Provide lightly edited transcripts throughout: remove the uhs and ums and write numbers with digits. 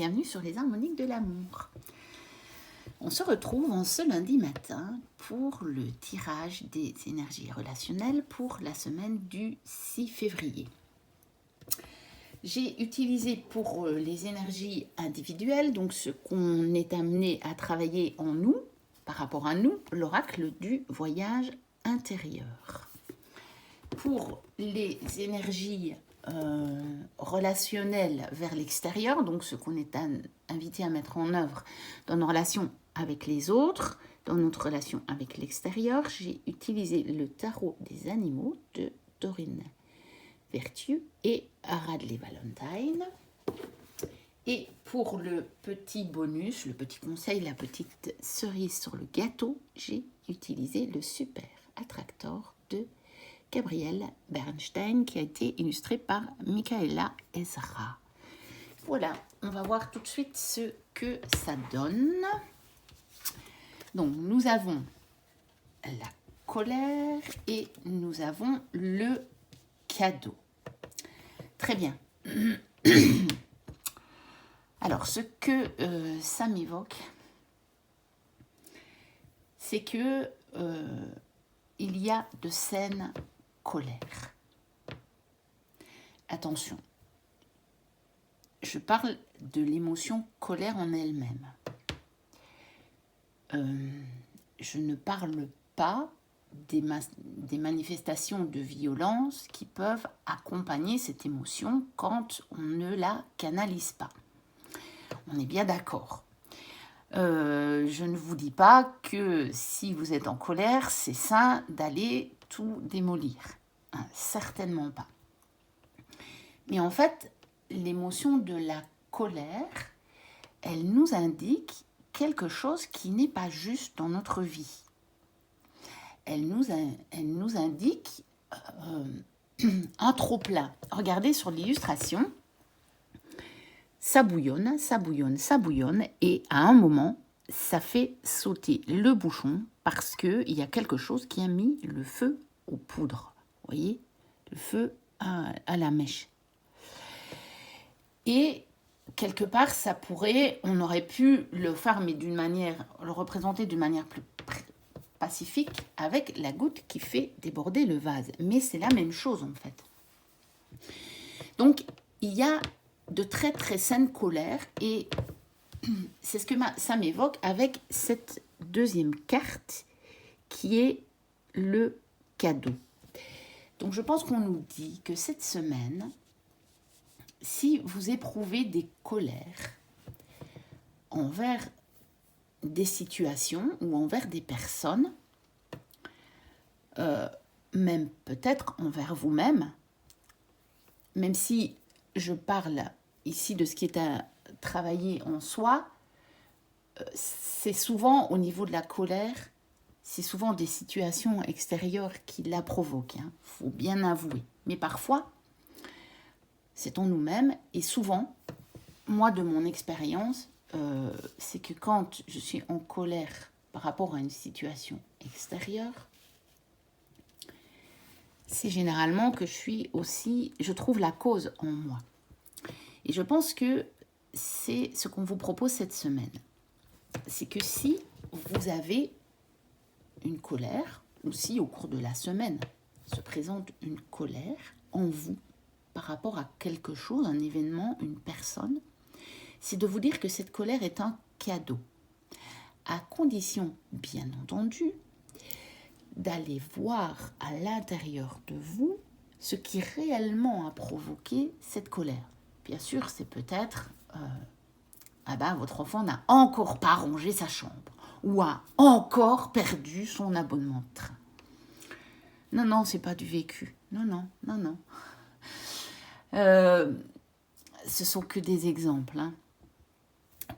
bienvenue sur les harmoniques de l'amour. On se retrouve en ce lundi matin pour le tirage des énergies relationnelles pour la semaine du 6 février. J'ai utilisé pour les énergies individuelles, donc ce qu'on est amené à travailler en nous, par rapport à nous, l'oracle du voyage intérieur. Pour les énergies relationnelles vers l'extérieur, donc ce qu'on est invité à mettre en œuvre dans nos relations avec les autres, dans notre relation avec l'extérieur, j'ai utilisé le tarot des animaux de Dorine Vertueux et Radley Valentine. Et pour le petit bonus, le petit conseil, la petite cerise sur le gâteau, j'ai utilisé le super attractor de Gabrielle Bernstein qui a été illustré par Michaela Ezra. Voilà, on va voir tout de suite ce que ça donne. Donc, nous avons la colère et nous avons le cadeau. Très bien. Alors, ce que ça m'évoque, c'est que il y a de saines colères. Attention, je parle de l'émotion colère en elle-même. Je ne parle pas des manifestations de violence qui peuvent accompagner cette émotion quand on ne la canalise pas. On est bien d'accord. Je ne vous dis pas que si vous êtes en colère, c'est sain d'aller tout démolir. Hein, certainement pas. Mais en fait, l'émotion de la colère, elle nous indique quelque chose qui n'est pas juste dans notre vie. Elle nous indique un trop-plein. Regardez sur l'illustration, ça bouillonne, ça bouillonne, ça bouillonne, et à un moment, ça fait sauter le bouchon parce qu'il y a quelque chose qui a mis le feu aux poudres. Vous voyez, le feu à la mèche. Et quelque part, ça pourrait, on aurait pu le faire, mais le représenter d'une manière plus pacifique avec la goutte qui fait déborder le vase. Mais c'est la même chose en fait. Donc, il y a de très très saines colères et c'est ce que ça m'évoque avec cette deuxième carte qui est le cadeau. Donc, je pense qu'on nous dit que cette semaine, si vous éprouvez des colères envers des situations ou envers des personnes, même peut-être envers vous-même, même si je parle ici de ce qui est à travailler en soi, c'est souvent au niveau de la colère, c'est souvent des situations extérieures qui la provoquent, hein, faut bien avouer. Mais parfois, c'est en nous-mêmes et souvent, moi de mon expérience, c'est que quand je suis en colère par rapport à une situation extérieure, c'est généralement que je trouve la cause en moi. Et je pense que c'est ce qu'on vous propose cette semaine. C'est que si vous avez une colère, ou si au cours de la semaine se présente une colère en vous par rapport à quelque chose, un événement, une personne, c'est de vous dire que cette colère est un cadeau, à condition, bien entendu, d'aller voir à l'intérieur de vous ce qui réellement a provoqué cette colère. Bien sûr, c'est peut-être votre enfant n'a encore pas rangé sa chambre ou a encore perdu son abonnement de train. Non, c'est pas du vécu. Non. Ce sont que des exemples, hein,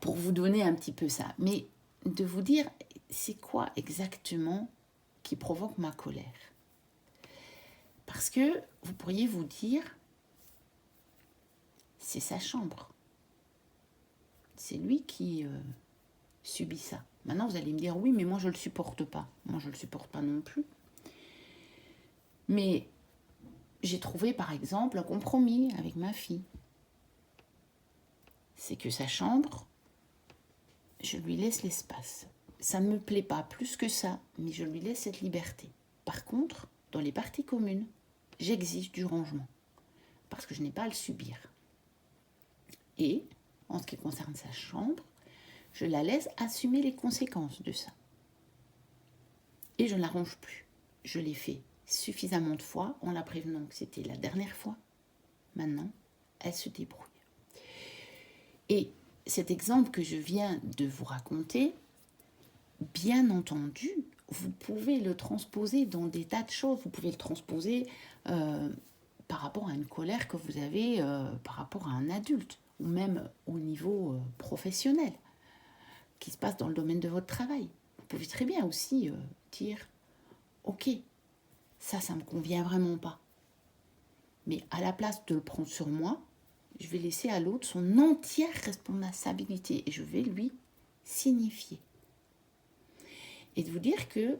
pour vous donner un petit peu ça. Mais de vous dire, c'est quoi exactement qui provoque ma colère? Parce que vous pourriez vous dire, c'est sa chambre. C'est lui qui subit ça. Maintenant, vous allez me dire, oui, mais moi, je ne le supporte pas. Moi, je ne le supporte pas non plus. Mais j'ai trouvé, par exemple, un compromis avec ma fille. c'est que sa chambre, je lui laisse l'espace. Ça ne me plaît pas plus que ça, mais je lui laisse cette liberté. Par contre, dans les parties communes, j'exige du rangement, parce que je n'ai pas à le subir. Et, en ce qui concerne sa chambre, je la laisse assumer les conséquences de ça. Et je ne la range plus. Je l'ai fait suffisamment de fois en la prévenant que c'était la dernière fois. Maintenant, elle se débrouille. Et cet exemple que je viens de vous raconter, bien entendu, vous pouvez le transposer dans des tas de choses. Vous pouvez le transposer par rapport à une colère que vous avez par rapport à un adulte, ou même au niveau professionnel, qui se passe dans le domaine de votre travail. Vous pouvez très bien aussi dire « Ok, ça ne me convient vraiment pas. Mais à la place de le prendre sur moi, je vais laisser à l'autre son entière responsabilité et je vais lui signifier. » Et de vous dire que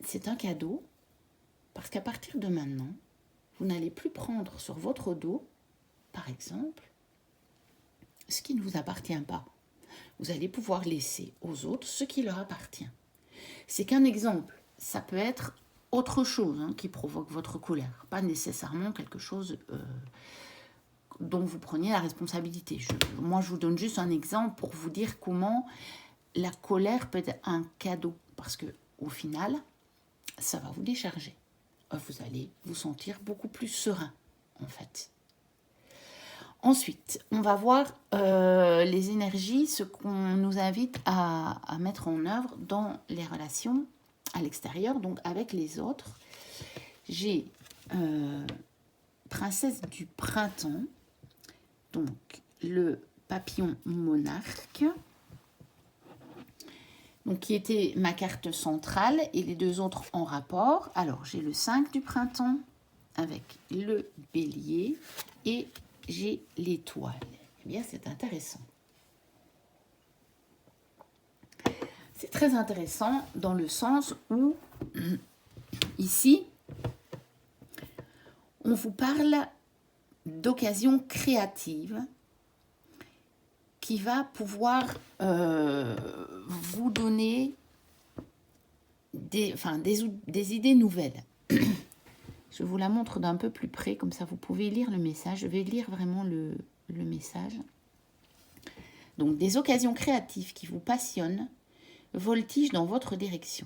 c'est un cadeau, parce qu'à partir de maintenant, vous n'allez plus prendre sur votre dos, par exemple, ce qui ne vous appartient pas. Vous allez pouvoir laisser aux autres ce qui leur appartient. C'est qu'un exemple. Ça peut être autre chose qui provoque votre colère, pas nécessairement quelque chose dont vous preniez la responsabilité. Moi, je vous donne juste un exemple pour vous dire comment la colère peut être un cadeau, parce que au final, ça va vous décharger. Vous allez vous sentir beaucoup plus serein, en fait. Ensuite, on va voir les énergies, ce qu'on nous invite à mettre en œuvre dans les relations à l'extérieur, donc avec les autres. J'ai Princesse du printemps, donc le papillon monarque, donc qui était ma carte centrale, et les deux autres en rapport. Alors, j'ai le 5 du printemps avec le bélier et j'ai l'étoile. Eh bien, c'est intéressant. C'est très intéressant dans le sens où, ici, on vous parle d'occasion créative qui va pouvoir vous donner des idées nouvelles. Je vous la montre d'un peu plus près, comme ça vous pouvez lire le message. Je vais lire vraiment le message. Donc, des occasions créatives qui vous passionnent voltigent dans votre direction.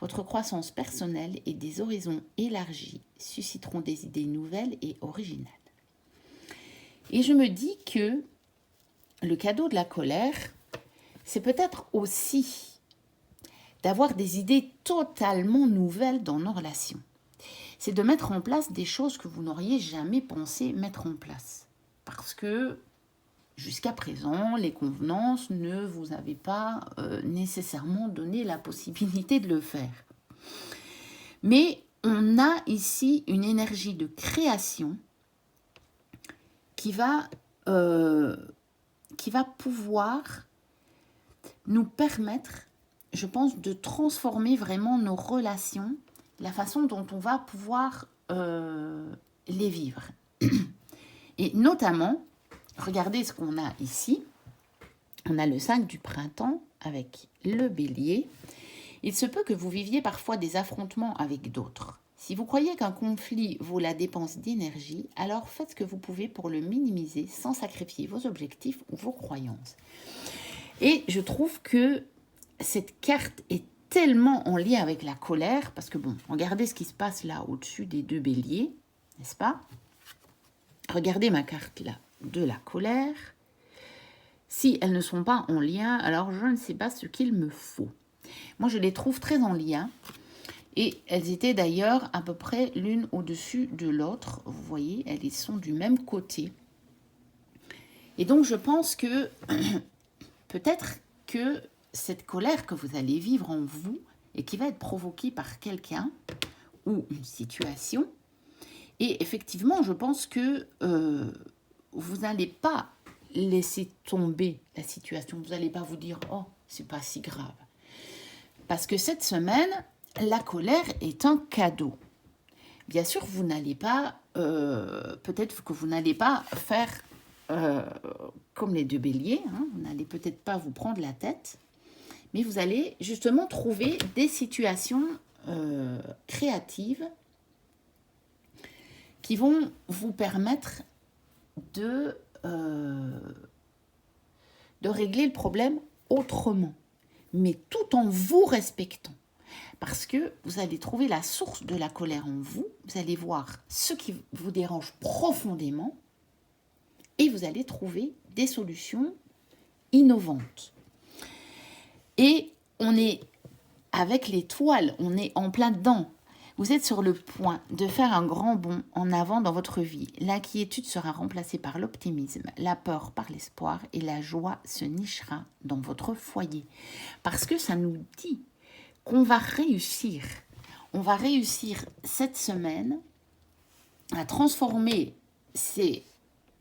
Votre croissance personnelle et des horizons élargis susciteront des idées nouvelles et originales. Et je me dis que le cadeau de la colère, c'est peut-être aussi d'avoir des idées totalement nouvelles dans nos relations. C'est de mettre en place des choses que vous n'auriez jamais pensé mettre en place. Parce que jusqu'à présent, les convenances ne vous avaient pas nécessairement donné la possibilité de le faire. Mais on a ici une énergie de création qui va pouvoir nous permettre, je pense, de transformer vraiment nos relations, la façon dont on va pouvoir les vivre. Et notamment, regardez ce qu'on a ici. On a le 5 du printemps avec le bélier. Il se peut que vous viviez parfois des affrontements avec d'autres. Si vous croyez qu'un conflit vaut la dépense d'énergie, alors faites ce que vous pouvez pour le minimiser sans sacrifier vos objectifs ou vos croyances. Et je trouve que cette carte est tellement en lien avec la colère, parce que bon, regardez ce qui se passe là au-dessus des deux béliers, n'est-ce pas? Regardez ma carte là de la colère. Si elles ne sont pas en lien, alors je ne sais pas ce qu'il me faut. Moi, je les trouve très en lien. Et elles étaient d'ailleurs à peu près l'une au-dessus de l'autre. Vous voyez, elles sont du même côté. Et donc, je pense que peut-être que cette colère que vous allez vivre en vous et qui va être provoquée par quelqu'un ou une situation, et effectivement, je pense que vous n'allez pas laisser tomber la situation. Vous n'allez pas vous dire « Oh, c'est pas si grave ». Parce que cette semaine, la colère est un cadeau. Bien sûr, vous n'allez pas, peut-être que vous n'allez pas faire comme les deux béliers, hein, vous n'allez peut-être pas vous prendre la tête, mais vous allez justement trouver des situations créatives qui vont vous permettre de régler le problème autrement, mais tout en vous respectant. Parce que vous allez trouver la source de la colère en vous, vous allez voir ce qui vous dérange profondément et vous allez trouver des solutions innovantes. Et on est avec l'étoile, on est en plein dedans. Vous êtes sur le point de faire un grand bond en avant dans votre vie. L'inquiétude sera remplacée par l'optimisme, la peur par l'espoir et la joie se nichera dans votre foyer. Parce que ça nous dit qu'on va réussir. On va réussir cette semaine à transformer ces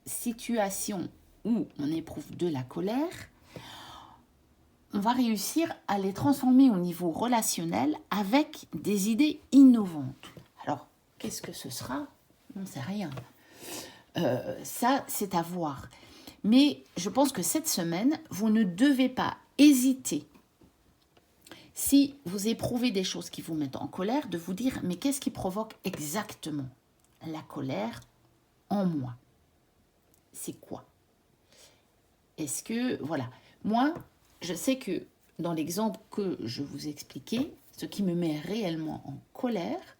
situations où on éprouve de la colère. On va réussir à les transformer au niveau relationnel avec des idées innovantes. Alors, qu'est-ce que ce sera? On ne sait rien. Ça, c'est à voir. Mais je pense que cette semaine, vous ne devez pas hésiter, si vous éprouvez des choses qui vous mettent en colère, de vous dire, mais qu'est-ce qui provoque exactement la colère en moi? C'est quoi? Est-ce que, voilà, moi, je sais que dans l'exemple que je vous expliquais, ce qui me met réellement en colère,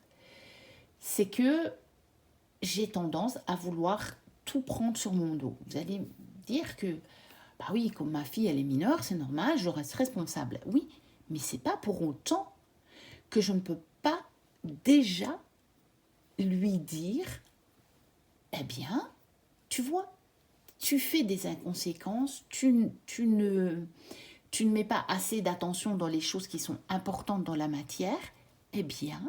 c'est que j'ai tendance à vouloir tout prendre sur mon dos. Vous allez me dire que, bah oui, comme ma fille, elle est mineure, c'est normal, je reste responsable. Oui, mais c'est pas pour autant que je ne peux pas déjà lui dire, eh bien, tu vois, tu fais des inconséquences, tu ne mets pas assez d'attention dans les choses qui sont importantes dans la matière, eh bien,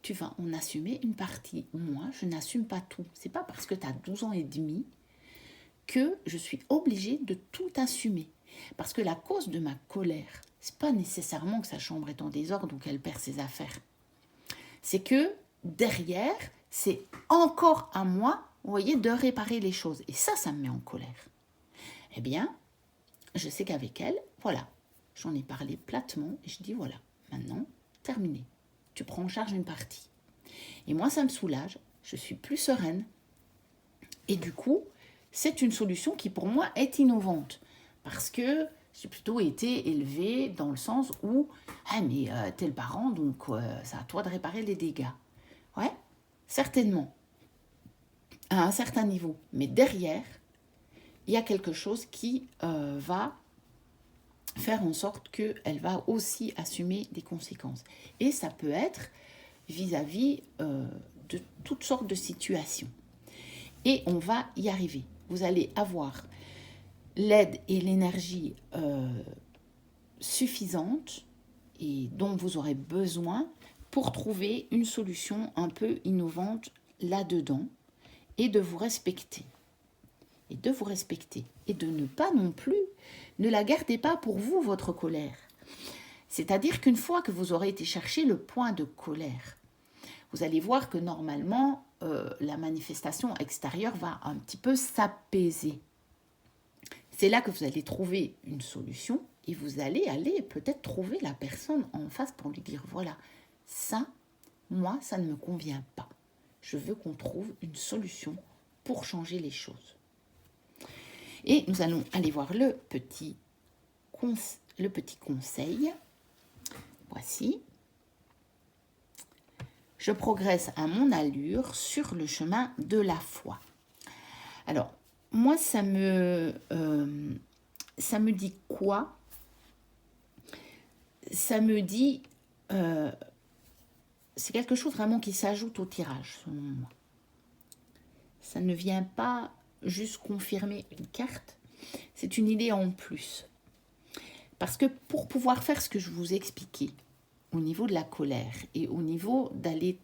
tu vas en assumer une partie. Moi, je n'assume pas tout. C'est pas parce que tu as 12 ans et demi que je suis obligée de tout assumer. Parce que la cause de ma colère, c'est pas nécessairement que sa chambre est en désordre ou qu'elle perd ses affaires. C'est que derrière, c'est encore à moi, vous voyez, de réparer les choses. Et ça me met en colère. Eh bien, je sais qu'avec elle, voilà, j'en ai parlé platement et je dis voilà, maintenant, terminé. Tu prends en charge une partie. Et moi, ça me soulage, je suis plus sereine. Et du coup, c'est une solution qui pour moi est innovante. Parce que j'ai plutôt été élevée dans le sens où, ah mais t'es le parent, donc c'est à toi de réparer les dégâts. Ouais, certainement, à un certain niveau. Mais derrière, il y a quelque chose qui va faire en sorte qu'elle va aussi assumer des conséquences. Et ça peut être vis-à-vis de toutes sortes de situations. Et on va y arriver. Vous allez avoir l'aide et l'énergie suffisante et dont vous aurez besoin pour trouver une solution un peu innovante là-dedans et de vous respecter. Et de vous respecter. Et de ne pas non plus, ne la gardez pas pour vous, votre colère. C'est-à-dire qu'une fois que vous aurez été chercher le point de colère, vous allez voir que normalement, la manifestation extérieure va un petit peu s'apaiser. C'est là que vous allez trouver une solution et vous allez aller peut-être trouver la personne en face pour lui dire, voilà, ça, moi, ça ne me convient pas. Je veux qu'on trouve une solution pour changer les choses. Et nous allons aller voir le petit conseil. Voici. Je progresse à mon allure sur le chemin de la foi. Alors, moi, ça me dit quoi? Ça me dit, c'est quelque chose vraiment qui s'ajoute au tirage, selon moi. Ça ne vient pas juste confirmer une carte, c'est une idée en plus. Parce que pour pouvoir faire ce que je vous expliquais, au niveau de la colère et au niveau d'aller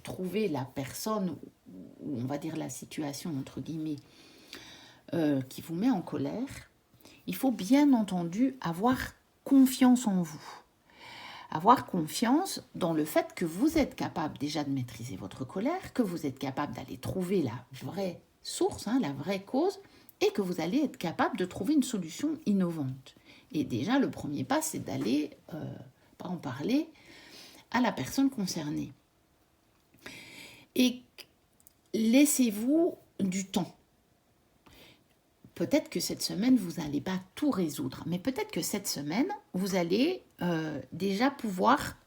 trouver la personne, ou on va dire la situation, entre guillemets, qui vous met en colère, il faut bien entendu avoir confiance en vous. Avoir confiance dans le fait que vous êtes capable déjà de maîtriser votre colère, que vous êtes capable d'aller trouver la vraie source, la vraie cause, et que vous allez être capable de trouver une solution innovante. Et déjà, le premier pas, c'est d'aller en parler à la personne concernée. Et laissez-vous du temps. Peut-être que cette semaine, vous n'allez pas tout résoudre, mais peut-être que cette semaine, vous allez déjà pouvoir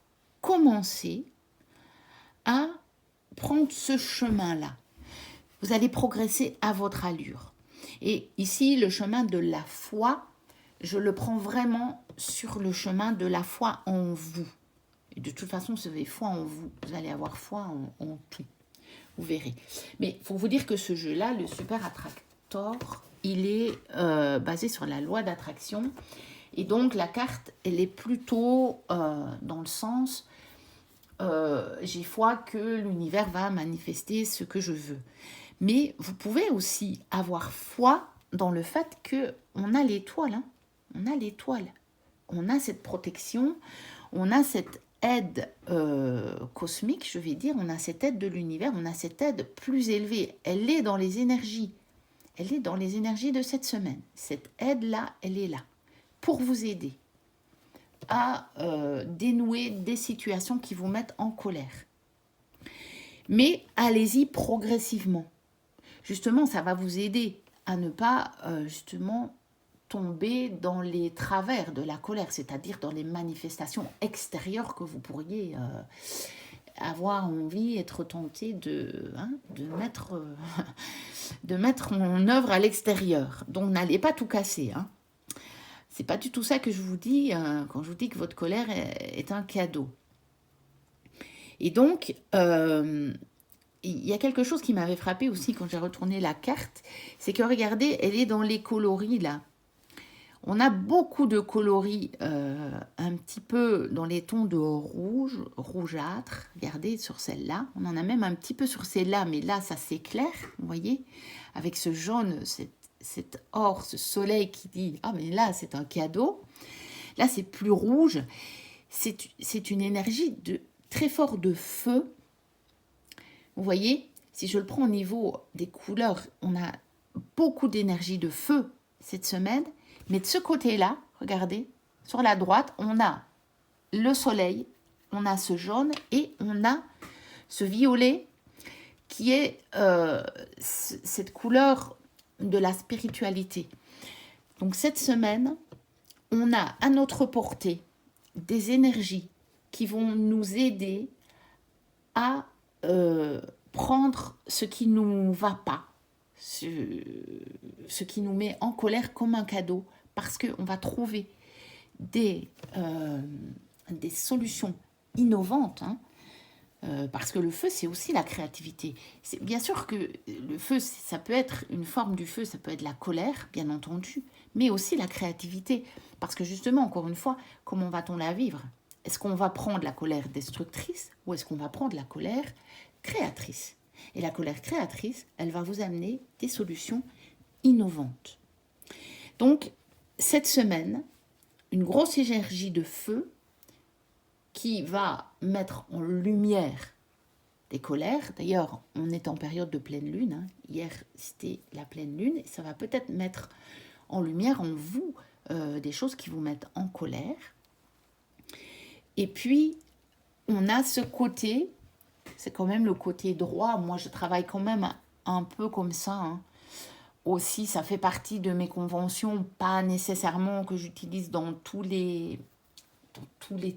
commencer à prendre ce chemin-là. Vous allez progresser à votre allure. Et ici, le chemin de la foi, je le prends vraiment sur le chemin de la foi en vous. Et de toute façon, vous avez foi en vous. Vous allez avoir foi en tout. Vous verrez. Mais il faut vous dire que ce jeu-là, le Super Attractor, il est basé sur la loi d'attraction. Et donc, la carte, elle est plutôt dans le sens, j'ai foi que l'univers va manifester ce que je veux. Mais vous pouvez aussi avoir foi dans le fait qu'on a l'étoile. Hein. On a l'étoile. On a cette protection. On a cette aide cosmique, je vais dire. On a cette aide de l'univers. On a cette aide plus élevée. Elle est dans les énergies. Elle est dans les énergies de cette semaine. Cette aide-là, elle est là. Pour vous aider à dénouer des situations qui vous mettent en colère. Mais allez-y progressivement. Justement, ça va vous aider à ne pas justement tomber dans les travers de la colère, c'est-à-dire dans les manifestations extérieures que vous pourriez avoir envie, être tenté de mettre en œuvre à l'extérieur. Donc, n'allez pas tout casser. Hein. C'est pas du tout ça que je vous dis quand je vous dis que votre colère est un cadeau. Et donc, il y a quelque chose qui m'avait frappé aussi quand j'ai retourné la carte, c'est que regardez, elle est dans les coloris là. On a beaucoup de coloris un petit peu dans les tons de rouge, rougeâtre. Regardez sur celle-là. On en a même un petit peu sur celle-là, mais là, ça s'éclaire, vous voyez, avec ce jaune, cet or, ce soleil qui dit « Ah, mais là, c'est un cadeau ». Là, c'est plus rouge. C'est une énergie très fort de feu. Vous voyez, si je le prends au niveau des couleurs, on a beaucoup d'énergie de feu cette semaine. Mais de ce côté-là, regardez, sur la droite, on a le soleil, on a ce jaune et on a ce violet qui est cette couleur de la spiritualité. Donc cette semaine, on a à notre portée des énergies qui vont nous aider à prendre ce qui ne nous va pas, ce qui nous met en colère comme un cadeau, parce qu'on va trouver des solutions innovantes, hein, parce que le feu, c'est aussi la créativité. Bien sûr que le feu, ça peut être une forme du feu, ça peut être la colère, bien entendu, mais aussi la créativité. Parce que justement, encore une fois, comment va-t-on la vivre? Est-ce qu'on va prendre la colère destructrice ou est-ce qu'on va prendre la colère créatrice? Et la colère créatrice, elle va vous amener des solutions innovantes. Donc, cette semaine, une grosse énergie de feu qui va mettre en lumière des colères. D'ailleurs, on est en période de pleine lune. Hein. Hier, c'était la pleine lune. Et ça va peut-être mettre en lumière en vous des choses qui vous mettent en colère. Et puis, on a ce côté, c'est quand même le côté droit. Moi, je travaille quand même un peu comme ça. Hein. Aussi, ça fait partie de mes conventions, pas nécessairement que j'utilise dans tous les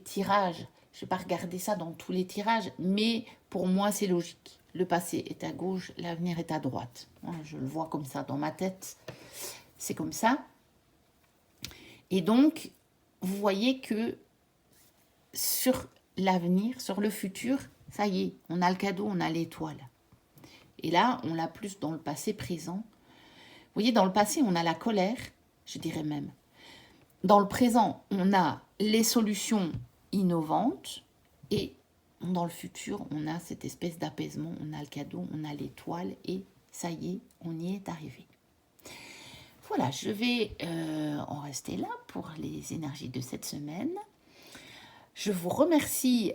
tirages. Je ne vais pas regarder ça dans tous les tirages, mais pour moi, c'est logique. Le passé est à gauche, l'avenir est à droite. Je le vois comme ça dans ma tête. C'est comme ça. Et donc, vous voyez que sur l'avenir, sur le futur, ça y est, on a le cadeau, on a l'étoile. Et là, on l'a plus dans le passé présent. Vous voyez, dans le passé, on a la colère, je dirais même. Dans le présent, on a les solutions innovantes. Et dans le futur, on a cette espèce d'apaisement. On a le cadeau, on a l'étoile. Et ça y est, on y est arrivé. Voilà, je vais en rester là pour les énergies de cette semaine. Je vous remercie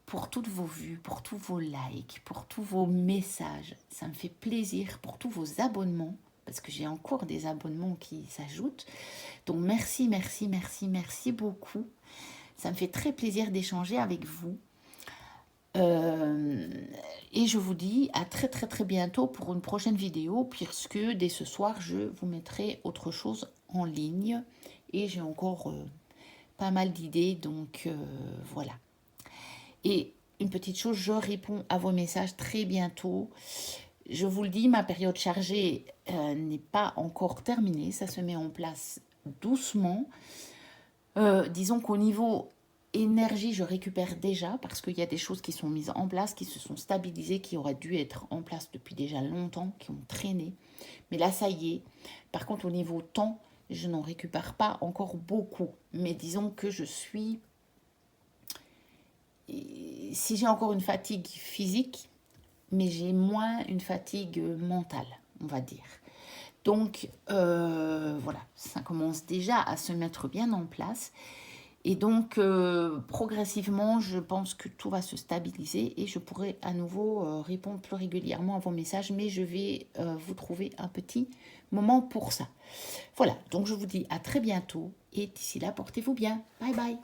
pour toutes vos vues, pour tous vos likes, pour tous vos messages. Ça me fait plaisir, pour tous vos abonnements. parce que j'ai encore des abonnements qui s'ajoutent. Donc merci, merci, merci, merci beaucoup. Ça me fait très plaisir d'échanger avec vous. Et je vous dis à très très très bientôt pour une prochaine vidéo, puisque dès ce soir je vous mettrai autre chose en ligne et j'ai encore pas mal d'idées, donc voilà. Et une petite chose, je réponds à vos messages très bientôt. Je vous le dis, ma période chargée n'est pas encore terminée, ça se met en place doucement. Disons qu'au niveau énergie, je récupère déjà parce qu'il y a des choses qui sont mises en place, qui se sont stabilisées, qui auraient dû être en place depuis déjà longtemps, qui ont traîné. Mais là, ça y est. Par contre, au niveau temps, je n'en récupère pas encore beaucoup. Mais disons que je suis... Si j'ai encore une fatigue physique, mais j'ai moins une fatigue mentale, on va dire. Donc, voilà, ça commence déjà à se mettre bien en place. Et donc, progressivement, je pense que tout va se stabiliser et je pourrai à nouveau répondre plus régulièrement à vos messages, mais je vais vous trouver un petit moment pour ça. Voilà, donc je vous dis à très bientôt et d'ici là, portez-vous bien. Bye bye.